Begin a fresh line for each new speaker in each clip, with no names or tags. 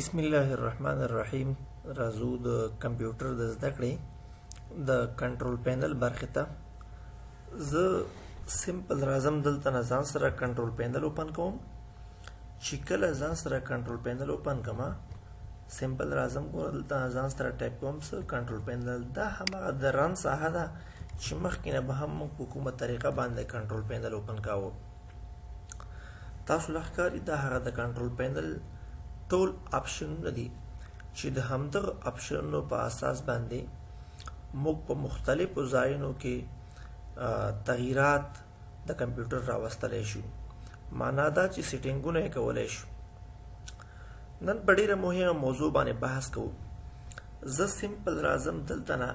بسم الله الرحمن الرحیم. راځو د کمپیوټر د زده کړې د کنټرول پینل برخې ته. زه سمپل راځم دلته نه ځان سره کنټرول پینل اوپن کوم. چې کله ځان سره کنټرول پینل اوپن کوم سمپل راځم دلته ځان سره ټایپ کوم کنټرول پینل. دا هماغه د رن ساحه ده چې مخکې نه به هم موږ په کومه طریقه باندې کنټرول پینل اوپن کاوه. تاسو له ښکاري دا هغه د کنټرول پینل ټول اپشنونه دي چې د همدغه اپشنونو په اساس باندې موږ په مختلفو ځایونو کې تغییرات د کمپیوټر راوستلی شو. معنا دا چې سیټینګونه یې کولی شو. نن په ډېره مهمه موضوع باندې بحث کوو. زه سمپل راځم دلته نه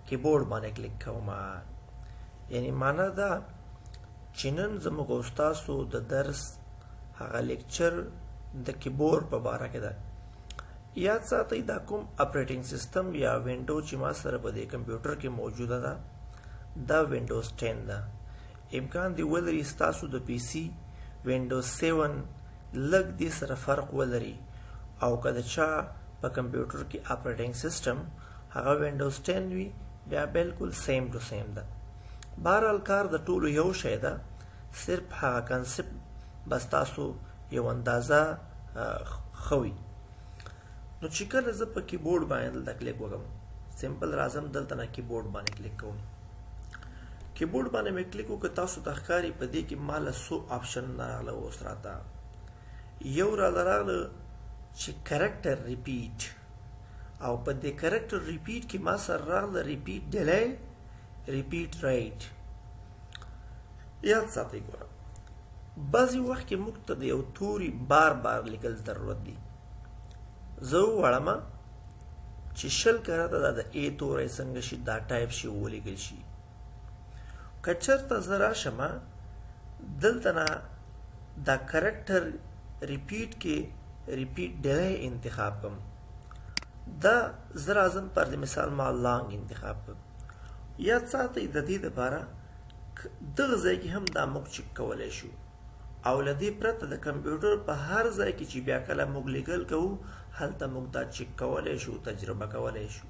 کیبورډ باندې کلیک کوم. یعنی معنا دا چې نن زموږ او ستاسو د درس هغه لیکچر د کیبورډ په باره کې ده. یاد ساتئ دا کوم اپریټینګ سیستم یا وینډو چې ما سره په دې کمپیوټر کې موجوده ده دا وینډوز 10 ده. امکان دی ولري ستاسو د پی سي وینډوز 7 لږ دې سره فرق ولري او که د چا په کمپیوټر کې اپریټینګ سیستم هغه وینډوز 10 وي بیا بالکل سیم ټو سیم ده. بهرحال کار د ټولو یو شی ده، صرف هغه کنسپټ بس تاسو یو اندازه خوي. نو چې کله زه په کیبورډ باندې دلته کلیک وکړم سمپل راځم دلته نه کیبورډ باندې کلیک کوم. کیبورډ باندې مې کلیک وکړ تاسو ته ښکاري په دې کې ماله څو آپشن راغله. اوس راته یو راغله چې کریکټر ریپیټ او په دې کریکټر ریپیټ کې ما سره راغله ریپیټ ډیلی ریپیټ رایټ. یاد ساتئ ګوره بعضې وخت کې موږ ته د یو توري بار بار لیکل ضرورت دی. زه وواړم چې شل کراته دا د ا توری څنګه شي دا ټایپ شي ولیکل شي. که چېرته زه راشم دلته نه دا کریکټر ریپیټ کې ریپیټ ډیلی انتخاب کړم. دا زه راځم پر د مثال ما لانګ انتخاب کړم. یاد ساتئ د دې دپاره دغه ځای کې هم دا موږ چک کولی شو او له دې پرته د کمپیوټر په هر ځای کې چې بیا کله موږ لیکل کوو هلته موږ دا چک کولی شو تجربه کولی شو.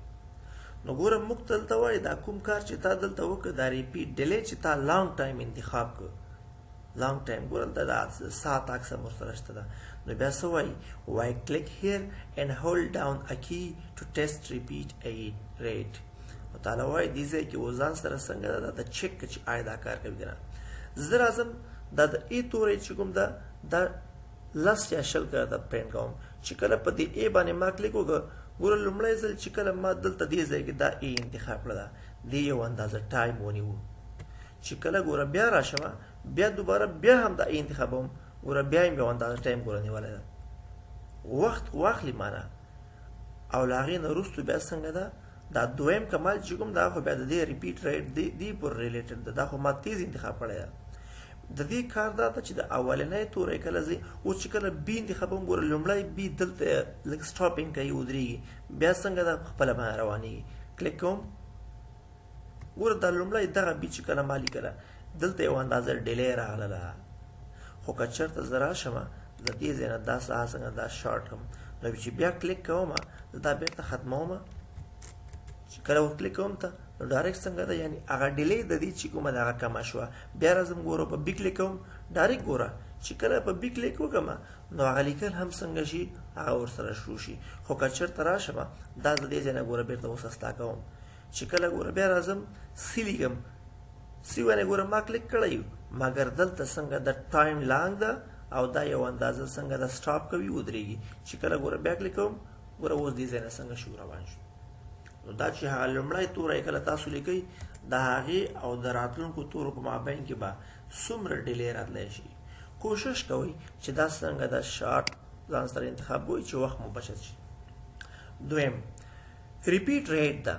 نو ګوره موږ دلته وایي دا کوم کار چې تا دلته وکړه دا ریپیټ ډیلی چې تا لانګ ټایم انتخاب کړ لانګ ټایم ګوره دلته دا ساعت اکثر ورسره شته ده. نو بیا څه وایي وایي کلیک هیر اینډ هولډ ډاون ا کی ټو ټیسټ ریپیټ ریټ. نو تعالی وایي دې ځای کې وځان سره څنګه ده دا چک چې آیا دا کار کوي که نه. زه راځم دا د ای توری چې کوم ده دا لس یا شل کړه دا پرینټ کوم. چې کله په دې ای باندې ما کلیک وکړه ګوره لومړی ځل چې کله ما دلته دې ځای کې دا ای انتخاب کړه ده دې یو اندازه ټایم ونیو. چې کله ګوره بیا راشم بیا دوباره بیا هم دا ای انتخابوم ګوره بیا هم یو اندازه ټایم ګوره نیولی ده. وخت واخلي مانه او له هغې نه وروستو بیا څنګه ده دا دویم کمال چې کوم دا خو بیا د دې ریپیټ ریټ دې پورې ریلیټډ ده. دا خو ما تیز انتخاب کړی ده. د دې کار دا ده چې د اولنی توری کله ځي اوس چې کله بي انتخابوم ګوره لومړی بي دلته لږ سټاپینګ کوي ودرېږي بیا څنګه ده په خپله باندې روانېږي. کلیک کوم ګوره دا لومړی دغه بي چې کله ما لیکله دلته یو اندازه ډیلی راغله. خو که چېرته زه راشم د دې ځای نه دا ساحه څنګه دا شارټ کړم نو چې بیا کلیک کوم زه دا بېرته ختموم. چې کله ور کلیک کوم ته نو ډایرکټ څنګه ده یعنی هغه ډیلی د دې چې کومه ده هغه کمه شوه. بیا راځم ګوره په بي کلیک کوم ډایرکټ ګوره چې کله په بي کلیک وکړم نو هغه لیکل هم څنګه شي هغه ورسره شروع شي. خو که چېرته راشم دا د دې ځای نه ګوره بېرته اوس استا کوم. چې کله ګوره بیا راځم سی لیکم سی باندې ګوره ما کلیک کړی مګر دلته څنګه د ټایم لانګ ده او دا یو اندازه څنګه ده سټاپ کوي ودرېږي. چې کله ګوره بیا کلیک کوم ګوره اوس دې ځای نه څنګه شو روان شو. نو دا چې هغه لومړی توری کله تاسو لیکئ د هغې او د راتلونکو تورو په مابین کې به څومره ډیلی راتلی شي. کوشش کوئ چې دا څنګه د شارټ ځان سره انتخاب کوئ چې وخت مو بچت شي. دویم ریپیټ ریټ ده.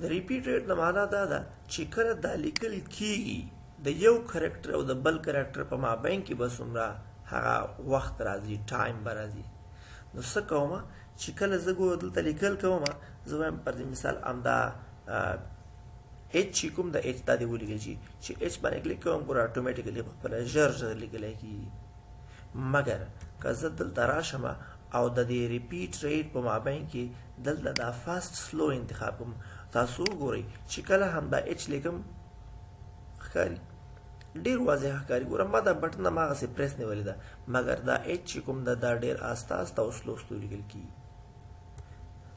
د ریپیټ ریټ نه معنا دا ده چې کله دا لیکل کېږي د یو کرکټر او د بل کرکټر په مابین کې به څومره هغه وخت راځي ټایم به راځي. نو څه کومه چې کله زه ګوره دلته لیکل کوم زه وایم پر دې مثال همدا اچ چې کوم د اچ دا دې ولیکل شي چې اچ باندې کلیک کوم ګوره اټومیټیکلي په خپله ژر ژر لیکلی کېږي. مګر که زه دلته راشم او د دې ریپیټ ریټ په مابین کې دلته دا فاست سلو انتخاب کوم. تاسو وګورئ چې کله هم دا اچ لیکم ښکاري ډیر واضح ښکاري. ګوره ما دا بټن هماغسې پریس نیولې ده مګر دا اچ چې کوم ده دا ډیر آسته آسته او سلو سلو لیکل کېږي.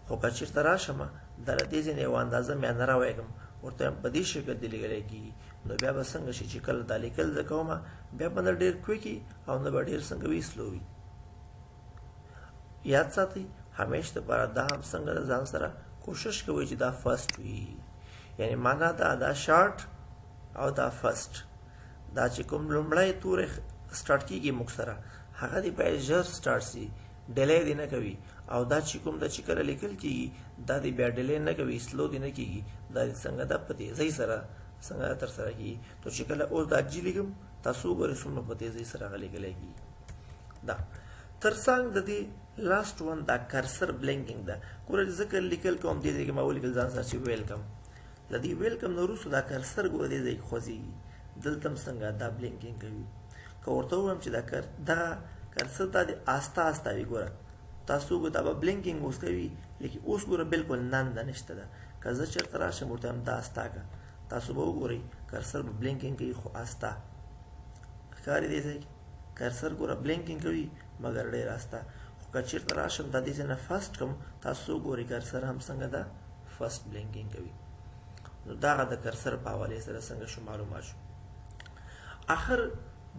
خو که چېرته راشم د دې ځینې یوه اندازه میا نه راویږم ورته په دې شکل دې لیکلی کېږي نو بیا به څنګه شي چې کله دا لیکل زده کوم بیا به نه ډېر کویک او نه به ډېر څنګه وي سلو وي. یاد ساتئ همیش دپاره دا هم څنګه د ځان سره کوشش کوئ چې دا فرست وي، یعنی معنا دا شارټ او دا فرست. دا چې کوم لومړی تورې سټارټ کېږي موږ سره هغه دې باید ژر سټارټ سي، ډیلی دې نه کوي. او دا چې کوم د چې کله لیکل کېږي دا دې بیا ډیلی نه کوي، سلو دې نه کېږي، دا دې څنګه دا په تیزۍ سره څنګه ترسره کېږي. نو چې کله اوس دا جي لیکم تاسو وګورئ څومره په تیزۍ سره هغه لیکلی کېږي. دا تر څنګ د دې لاست ون دا کرسر بلینکینګ ده. ګوره ځکه لیکل کوم دې ځای کې ما ولیکل ځان سره چې ویلکم. له دې ویلکم نه وروسته دا کرسر ګوره دې ځای کې خوځېږي، دلته هم څنګه دا بلینکینګ کوي. که ورته ووایم چې دا کرسر دا د آسته آسته وي، ګوره تاسو وګورئ دا به بلینکینګ اوس کوي لیکن اوس ګوره بالکل ننده نشته ده. که زه چېرته راشم ورته وایم دا آسته که تاسو به وګورئ کرسر به بلینکینګ کوي خو آسته ښکاري. دې ځای کې کرسر ګوره بلینکینګ کوي مګر ډېر آسته. خو که چېرته راشم دا دې ځای نه فسټ کړم تاسو وګورئ کرسر هم څنګه ده فسټ بلینکینګ کوي. نو دغه د کرسر په حوالې سره څنګه شو معلومات شو. آخر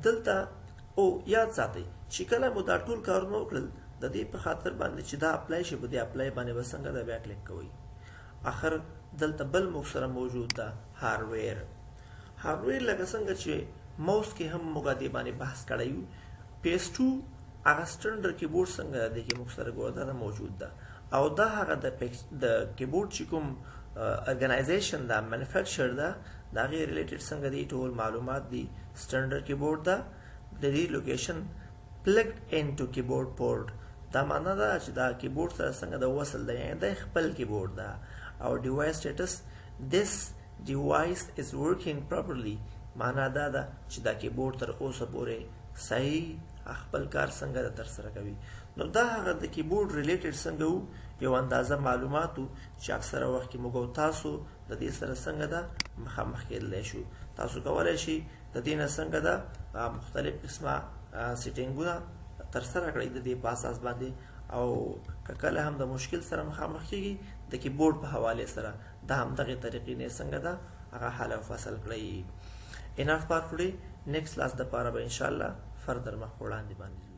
دلته او یاد ساتئ چې کله مو دا ټول کارونه وکړل د دې په خاطر باندې چې دا اپلای شي په دې اپلای باندې به څنګه دا بیا کلیک کوئ. آخر دلته بل موږ سره موجود ده هاردویر. هاردویر لکه څنګه چې موس کې هم موږ دې باندې بحث کړی یو. PS2 هغه سټنډر کیبورډ څنګه دی کې موږ سره ګوره دا موجود ده او دا هغه د کیبورډ چې کوم ارګنایزیشن دا مینوفیکچر ده د هغې ریلیټډ څنګه دی ټول معلومات دي. سټنډر کیبورډ ده د دې لوکیشن plugged into keyboard port. دا معنا ده چې دا کیبورډ سره څنګه د وصل ده، یعنی د خپل کیبورډ ده. او device status this device is working properly. معنا دا ده چې دا کیبورډ تر اوسه پورې صحیح خپل کار څنګه د ترسره کوي. نو دا هغه د کیبورډ ریلیټډ څنګه وو یو اندازه معلوماتو چې اکثره وخت کې موږ تاسو د دې سره څنګه ده مخامخ کېدلی شو. تاسو کولی شئ د دې نه څنګه ده مختلف قسمه سیټینګونه ترسره کړئ د دې په اساس باندې. او که کله هم د مشکل سره مخامخ کېږي د کیبورډ په حوالې سره د همدغې طریقې نه څنګه ده هغه حل او فصل کړئ. انف فار ټوډے. نیکسټ کلاس دپاره به انشاءالله فردر مخ په وړاندې باندې